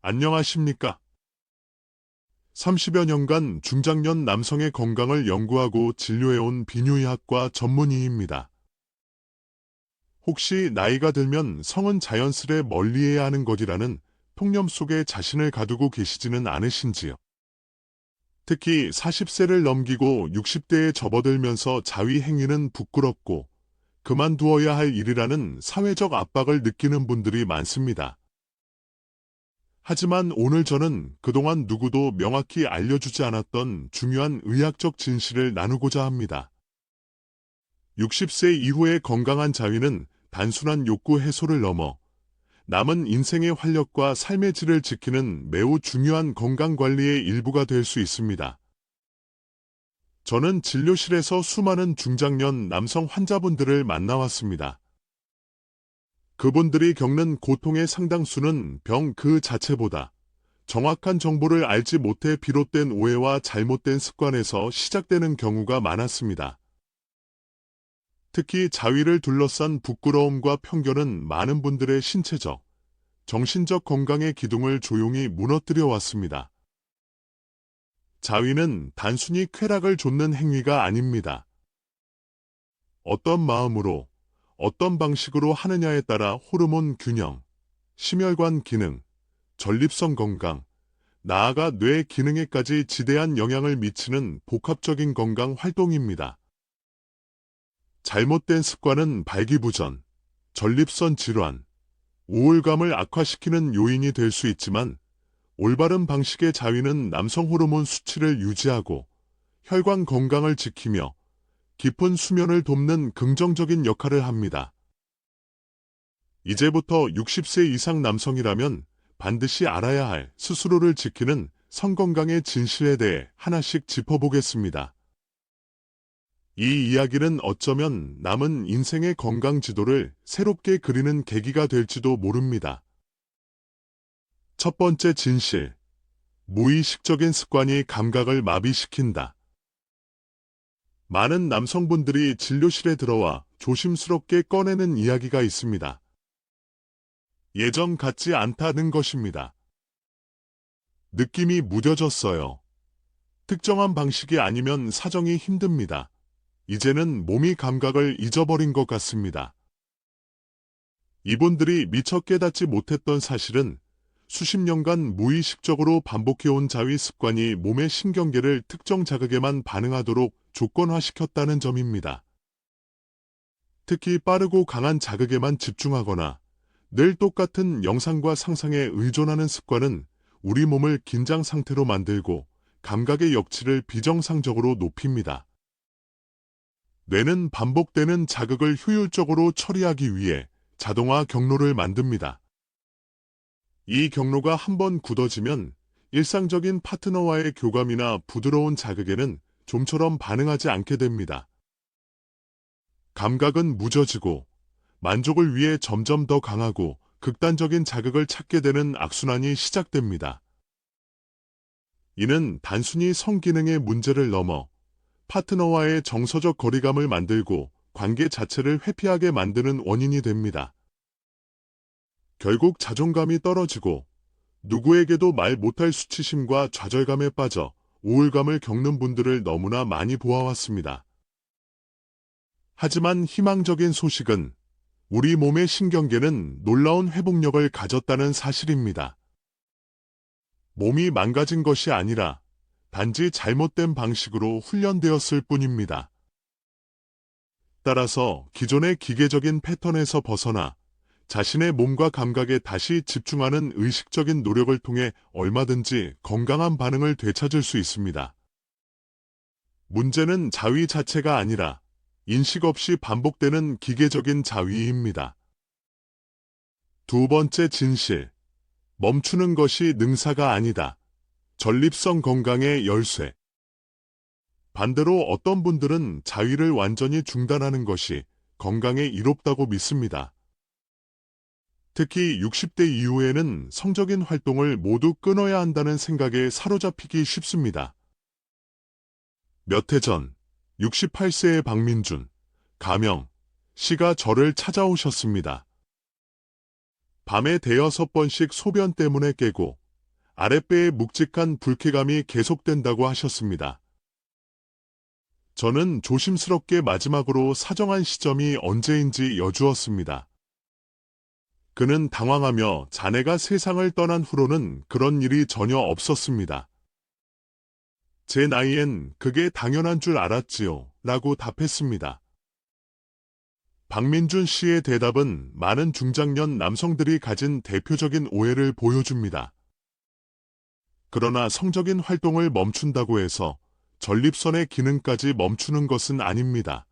안녕하십니까? 30여 년간 중장년 남성의 건강을 연구하고 진료해온 비뇨의학과 전문의입니다. 혹시 나이가 들면 성은 자연스레 멀리해야 하는 것이라는 통념 속에 자신을 가두고 계시지는 않으신지요? 특히 40세를 넘기고 60대에 접어들면서 자위 행위는 부끄럽고 그만두어야 할 일이라는 사회적 압박을 느끼는 분들이 많습니다. 하지만 오늘 저는 그동안 누구도 명확히 알려주지 않았던 중요한 의학적 진실을 나누고자 합니다. 60세 이후의 건강한 자위는 단순한 욕구 해소를 넘어 남은 인생의 활력과 삶의 질을 지키는 매우 중요한 건강관리의 일부가 될 수 있습니다. 저는 진료실에서 수많은 중장년 남성 환자분들을 만나왔습니다. 그분들이 겪는 고통의 상당수는 병 그 자체보다 정확한 정보를 알지 못해 비롯된 오해와 잘못된 습관에서 시작되는 경우가 많았습니다. 특히 자위를 둘러싼 부끄러움과 편견은 많은 분들의 신체적, 정신적 건강의 기둥을 조용히 무너뜨려 왔습니다. 자위는 단순히 쾌락을 좇는 행위가 아닙니다. 어떤 마음으로, 어떤 방식으로 하느냐에 따라 호르몬 균형, 심혈관 기능, 전립선 건강, 나아가 뇌 기능에까지 지대한 영향을 미치는 복합적인 건강 활동입니다. 잘못된 습관은 발기부전, 전립선 질환, 우울감을 악화시키는 요인이 될 수 있지만 올바른 방식의 자위는 남성 호르몬 수치를 유지하고 혈관 건강을 지키며 깊은 수면을 돕는 긍정적인 역할을 합니다. 이제부터 60세 이상 남성이라면 반드시 알아야 할 스스로를 지키는 성건강의 진실에 대해 하나씩 짚어보겠습니다. 이 이야기는 어쩌면 남은 인생의 건강 지도를 새롭게 그리는 계기가 될지도 모릅니다. 첫 번째 진실. 무의식적인 습관이 감각을 마비시킨다. 많은 남성분들이 진료실에 들어와 조심스럽게 꺼내는 이야기가 있습니다. 예전 같지 않다는 것입니다. 느낌이 무뎌졌어요. 특정한 방식이 아니면 사정이 힘듭니다. 이제는 몸이 감각을 잊어버린 것 같습니다. 이분들이 미처 깨닫지 못했던 사실은 수십 년간 무의식적으로 반복해온 자위 습관이 몸의 신경계를 특정 자극에만 반응하도록 조건화시켰다는 점입니다. 특히 빠르고 강한 자극에만 집중하거나 늘 똑같은 영상과 상상에 의존하는 습관은 우리 몸을 긴장 상태로 만들고 감각의 역치를 비정상적으로 높입니다. 뇌는 반복되는 자극을 효율적으로 처리하기 위해 자동화 경로를 만듭니다. 이 경로가 한번 굳어지면 일상적인 파트너와의 교감이나 부드러운 자극에는 좀처럼 반응하지 않게 됩니다. 감각은 무뎌지고 만족을 위해 점점 더 강하고 극단적인 자극을 찾게 되는 악순환이 시작됩니다. 이는 단순히 성기능의 문제를 넘어 파트너와의 정서적 거리감을 만들고 관계 자체를 회피하게 만드는 원인이 됩니다. 결국 자존감이 떨어지고 누구에게도 말 못할 수치심과 좌절감에 빠져 우울감을 겪는 분들을 너무나 많이 보아왔습니다. 하지만 희망적인 소식은 우리 몸의 신경계는 놀라운 회복력을 가졌다는 사실입니다. 몸이 망가진 것이 아니라 단지 잘못된 방식으로 훈련되었을 뿐입니다. 따라서 기존의 기계적인 패턴에서 벗어나 자신의 몸과 감각에 다시 집중하는 의식적인 노력을 통해 얼마든지 건강한 반응을 되찾을 수 있습니다. 문제는 자위 자체가 아니라 인식 없이 반복되는 기계적인 자위입니다. 두 번째 진실. 멈추는 것이 능사가 아니다. 전립선 건강의 열쇠. 반대로 어떤 분들은 자위를 완전히 중단하는 것이 건강에 이롭다고 믿습니다. 특히 60대 이후에는 성적인 활동을 모두 끊어야 한다는 생각에 사로잡히기 쉽습니다. 몇 해 전 68세의 박민준, 가명, 씨가 저를 찾아오셨습니다. 밤에 대여섯 번씩 소변 때문에 깨고 아랫배에 묵직한 불쾌감이 계속된다고 하셨습니다. 저는 조심스럽게 마지막으로 사정한 시점이 언제인지 여쭈었습니다. 그는 당황하며 자네가 세상을 떠난 후로는 그런 일이 전혀 없었습니다. 제 나이엔 그게 당연한 줄 알았지요. 라고 답했습니다. 박민준 씨의 대답은 많은 중장년 남성들이 가진 대표적인 오해를 보여줍니다. 그러나 성적인 활동을 멈춘다고 해서 전립선의 기능까지 멈추는 것은 아닙니다.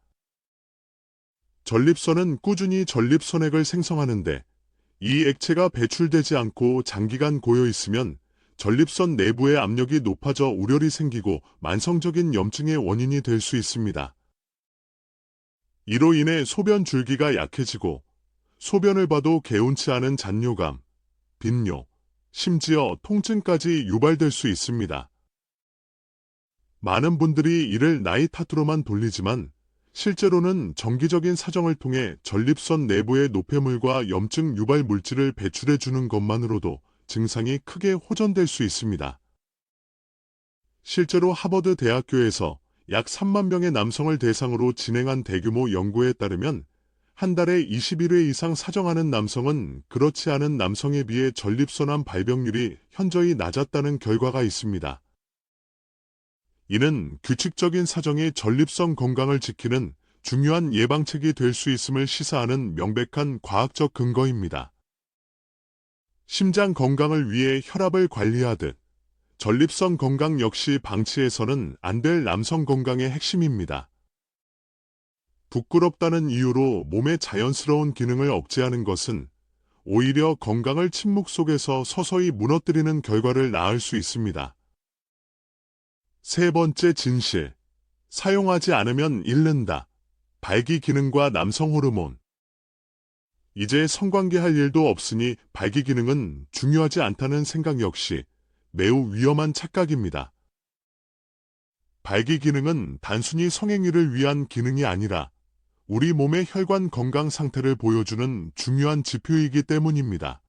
전립선은 꾸준히 전립선액을 생성하는데 이 액체가 배출되지 않고 장기간 고여 있으면 전립선 내부의 압력이 높아져 우열이 생기고 만성적인 염증의 원인이 될 수 있습니다. 이로 인해 소변 줄기가 약해지고 소변을 봐도 개운치 않은 잔뇨감, 빈뇨, 심지어 통증까지 유발될 수 있습니다. 많은 분들이 이를 나이 탓으로만 돌리지만 실제로는 정기적인 사정을 통해 전립선 내부의 노폐물과 염증 유발 물질을 배출해 주는 것만으로도 증상이 크게 호전될 수 있습니다. 실제로 하버드 대학교에서 약 3만 명의 남성을 대상으로 진행한 대규모 연구에 따르면 한 달에 21회 이상 사정하는 남성은 그렇지 않은 남성에 비해 전립선암 발병률이 현저히 낮았다는 결과가 있습니다. 이는 규칙적인 사정이 전립선 건강을 지키는 중요한 예방책이 될 수 있음을 시사하는 명백한 과학적 근거입니다. 심장 건강을 위해 혈압을 관리하듯 전립선 건강 역시 방치해서는 안 될 남성 건강의 핵심입니다. 부끄럽다는 이유로 몸의 자연스러운 기능을 억제하는 것은 오히려 건강을 침묵 속에서 서서히 무너뜨리는 결과를 낳을 수 있습니다. 세 번째 진실. 사용하지 않으면 잃는다. 발기 기능과 남성 호르몬. 이제 성관계 할 일도 없으니 발기 기능은 중요하지 않다는 생각 역시 매우 위험한 착각입니다. 발기 기능은 단순히 성행위를 위한 기능이 아니라 우리 몸의 혈관 건강 상태를 보여주는 중요한 지표이기 때문입니다.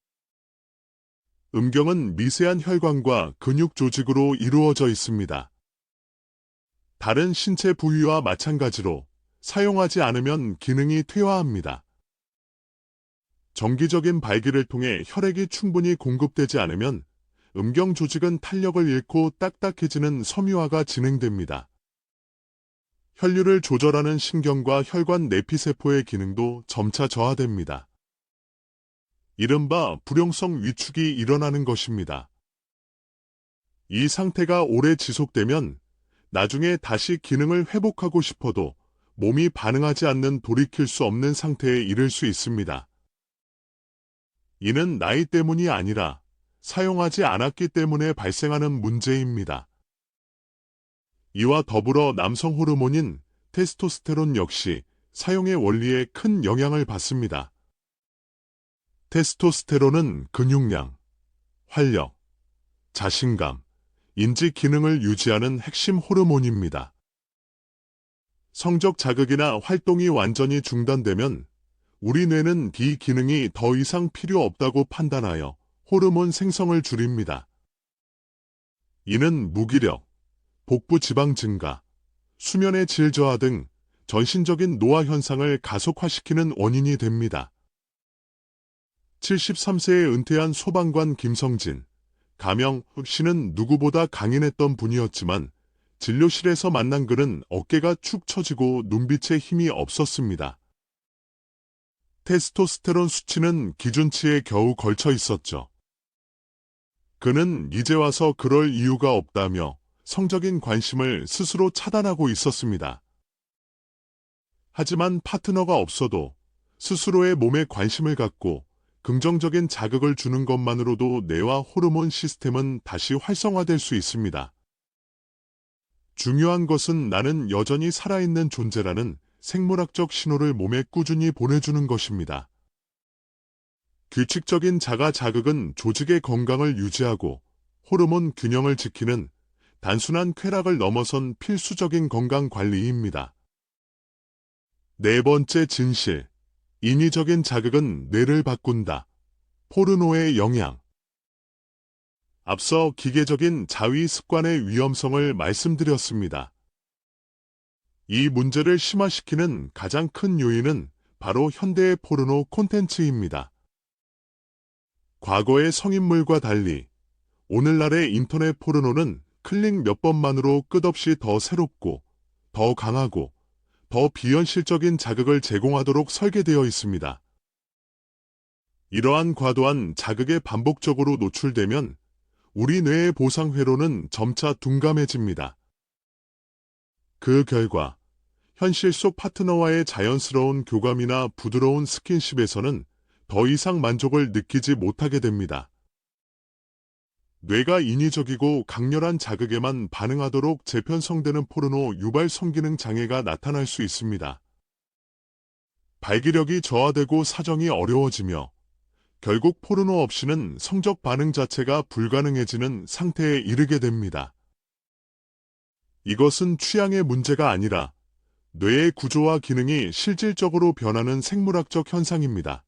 음경은 미세한 혈관과 근육 조직으로 이루어져 있습니다. 다른 신체 부위와 마찬가지로 사용하지 않으면 기능이 퇴화합니다. 정기적인 발기를 통해 혈액이 충분히 공급되지 않으면 음경 조직은 탄력을 잃고 딱딱해지는 섬유화가 진행됩니다. 혈류를 조절하는 신경과 혈관 내피세포의 기능도 점차 저하됩니다. 이른바 불용성 위축이 일어나는 것입니다. 이 상태가 오래 지속되면 나중에 다시 기능을 회복하고 싶어도 몸이 반응하지 않는 돌이킬 수 없는 상태에 이를 수 있습니다. 이는 나이 때문이 아니라 사용하지 않았기 때문에 발생하는 문제입니다. 이와 더불어 남성 호르몬인 테스토스테론 역시 사용의 원리에 큰 영향을 받습니다. 테스토스테론은 근육량, 활력, 자신감, 인지 기능을 유지하는 핵심 호르몬입니다. 성적 자극이나 활동이 완전히 중단되면 우리 뇌는 이 기능이 더 이상 필요 없다고 판단하여 호르몬 생성을 줄입니다. 이는 무기력, 복부 지방 증가, 수면의 질 저하 등 전신적인 노화 현상을 가속화시키는 원인이 됩니다. 73세에 은퇴한 소방관 김성진, 가명 씨는 누구보다 강인했던 분이었지만 진료실에서 만난 그는 어깨가 축 처지고 눈빛에 힘이 없었습니다. 테스토스테론 수치는 기준치에 겨우 걸쳐 있었죠. 그는 이제 와서 그럴 이유가 없다며 성적인 관심을 스스로 차단하고 있었습니다. 하지만 파트너가 없어도 스스로의 몸에 관심을 갖고 긍정적인 자극을 주는 것만으로도 뇌와 호르몬 시스템은 다시 활성화될 수 있습니다. 중요한 것은 나는 여전히 살아있는 존재라는 생물학적 신호를 몸에 꾸준히 보내주는 것입니다. 규칙적인 자가 자극은 조직의 건강을 유지하고 호르몬 균형을 지키는 단순한 쾌락을 넘어선 필수적인 건강 관리입니다. 네 번째 진실. 인위적인 자극은 뇌를 바꾼다. 포르노의 영향. 앞서 기계적인 자위 습관의 위험성을 말씀드렸습니다. 이 문제를 심화시키는 가장 큰 요인은 바로 현대의 포르노 콘텐츠입니다. 과거의 성인물과 달리 오늘날의 인터넷 포르노는 클릭 몇 번만으로 끝없이 더 새롭고, 더 강하고, 더 비현실적인 자극을 제공하도록 설계되어 있습니다. 이러한 과도한 자극에 반복적으로 노출되면 우리 뇌의 보상 회로는 점차 둔감해집니다. 그 결과 현실 속 파트너와의 자연스러운 교감이나 부드러운 스킨십에서는 더 이상 만족을 느끼지 못하게 됩니다. 뇌가 인위적이고 강렬한 자극에만 반응하도록 재편성되는 포르노 유발 성기능 장애가 나타날 수 있습니다. 발기력이 저하되고 사정이 어려워지며 결국 포르노 없이는 성적 반응 자체가 불가능해지는 상태에 이르게 됩니다. 이것은 취향의 문제가 아니라 뇌의 구조와 기능이 실질적으로 변하는 생물학적 현상입니다.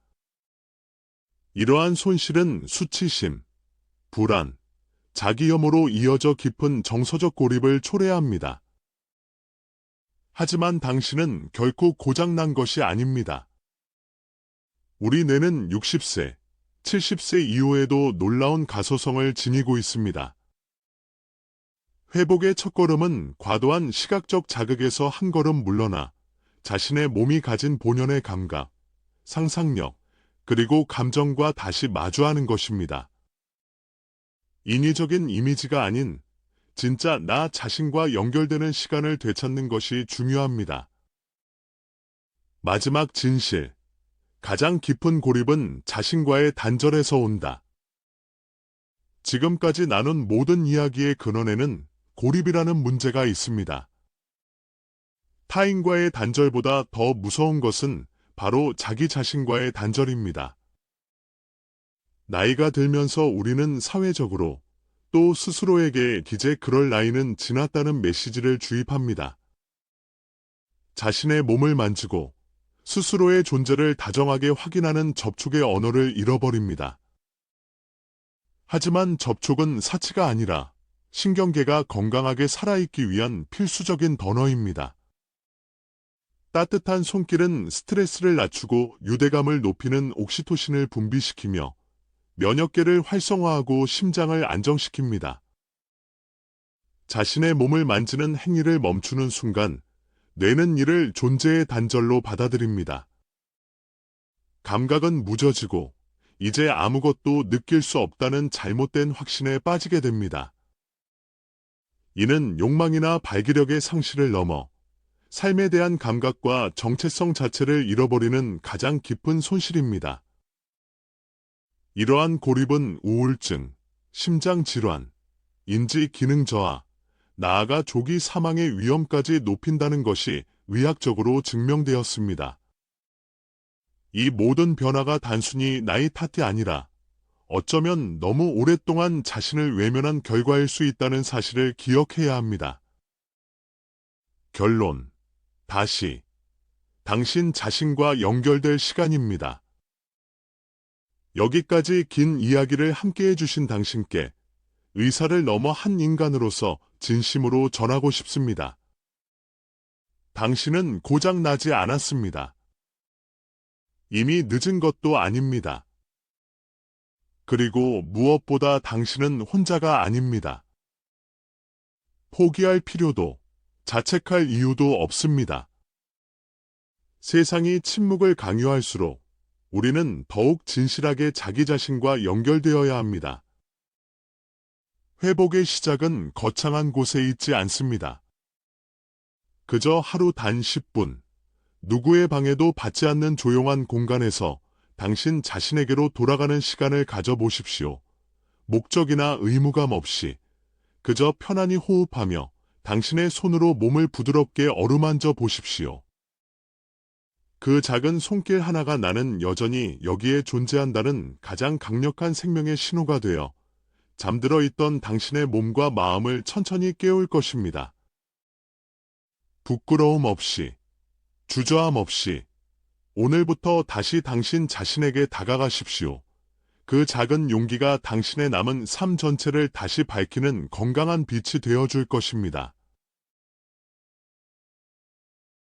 이러한 손실은 수치심, 불안, 자기혐오로 이어져 깊은 정서적 고립을 초래합니다. 하지만 당신은 결코 고장난 것이 아닙니다. 우리 뇌는 60세, 70세 이후에도 놀라운 가소성을 지니고 있습니다. 회복의 첫걸음은 과도한 시각적 자극에서 한 걸음 물러나 자신의 몸이 가진 본연의 감각, 상상력, 그리고 감정과 다시 마주하는 것입니다. 인위적인 이미지가 아닌 진짜 나 자신과 연결되는 시간을 되찾는 것이 중요합니다. 마지막 진실, 가장 깊은 고립은 자신과의 단절에서 온다. 지금까지 나눈 모든 이야기의 근원에는 고립이라는 문제가 있습니다. 타인과의 단절보다 더 무서운 것은 바로 자기 자신과의 단절입니다. 나이가 들면서 우리는 사회적으로 또 스스로에게 이제 그럴 나이는 지났다는 메시지를 주입합니다. 자신의 몸을 만지고 스스로의 존재를 다정하게 확인하는 접촉의 언어를 잃어버립니다. 하지만 접촉은 사치가 아니라 신경계가 건강하게 살아있기 위한 필수적인 언어입니다. 따뜻한 손길은 스트레스를 낮추고 유대감을 높이는 옥시토신을 분비시키며 면역계를 활성화하고 심장을 안정시킵니다. 자신의 몸을 만지는 행위를 멈추는 순간 뇌는 이를 존재의 단절로 받아들입니다. 감각은 무뎌지고 이제 아무것도 느낄 수 없다는 잘못된 확신에 빠지게 됩니다. 이는 욕망이나 발기력의 상실을 넘어 삶에 대한 감각과 정체성 자체를 잃어버리는 가장 깊은 손실입니다. 이러한 고립은 우울증, 심장질환, 인지기능 저하, 나아가 조기 사망의 위험까지 높인다는 것이 의학적으로 증명되었습니다. 이 모든 변화가 단순히 나이 탓이 아니라 어쩌면 너무 오랫동안 자신을 외면한 결과일 수 있다는 사실을 기억해야 합니다. 결론. 다시. 당신 자신과 연결될 시간입니다. 여기까지 긴 이야기를 함께 해주신 당신께 의사를 넘어 한 인간으로서 진심으로 전하고 싶습니다. 당신은 고장 나지 않았습니다. 이미 늦은 것도 아닙니다. 그리고 무엇보다 당신은 혼자가 아닙니다. 포기할 필요도, 자책할 이유도 없습니다. 세상이 침묵을 강요할수록 우리는 더욱 진실하게 자기 자신과 연결되어야 합니다. 회복의 시작은 거창한 곳에 있지 않습니다. 그저 하루 단 10분, 누구의 방해도 받지 않는 조용한 공간에서 당신 자신에게로 돌아가는 시간을 가져보십시오. 목적이나 의무감 없이 그저 편안히 호흡하며 당신의 손으로 몸을 부드럽게 어루만져 보십시오. 그 작은 손길 하나가 나는 여전히 여기에 존재한다는 가장 강력한 생명의 신호가 되어 잠들어 있던 당신의 몸과 마음을 천천히 깨울 것입니다. 부끄러움 없이, 주저함 없이 오늘부터 다시 당신 자신에게 다가가십시오. 그 작은 용기가 당신의 남은 삶 전체를 다시 밝히는 건강한 빛이 되어줄 것입니다.